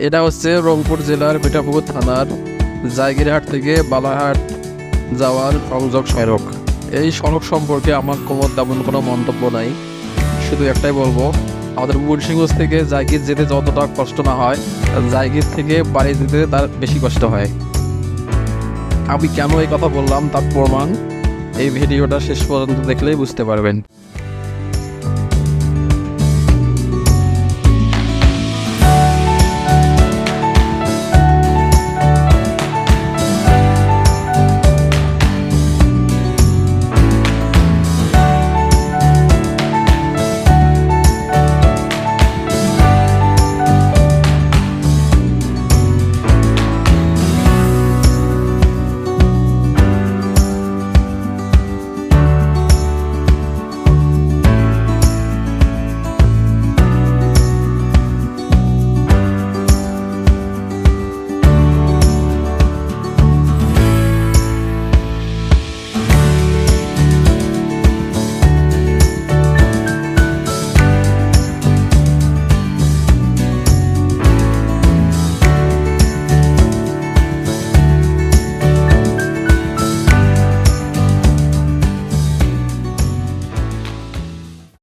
এটা হচ্ছে রংপুর জেলার মিঠাপুকুর থানার জায়গিরহাট থেকে বালাহাট যাওয়ার সংযোগ সড়ক। এই সড়ক সম্পর্কে আমার তেমন কোনো মন্তব্য নাই, শুধু একটাই বলবো, আমাদের মুন্সিগঞ্জ থেকে জায়গির যেতে যতটা কষ্ট না হয়, জায়গির থেকে বাড়ি যেতে তার বেশি কষ্ট হয়। আমি কেন এই কথা বললাম তার প্রমাণ এই ভিডিওটা শেষ পর্যন্ত দেখলেই বুঝতে পারবেন।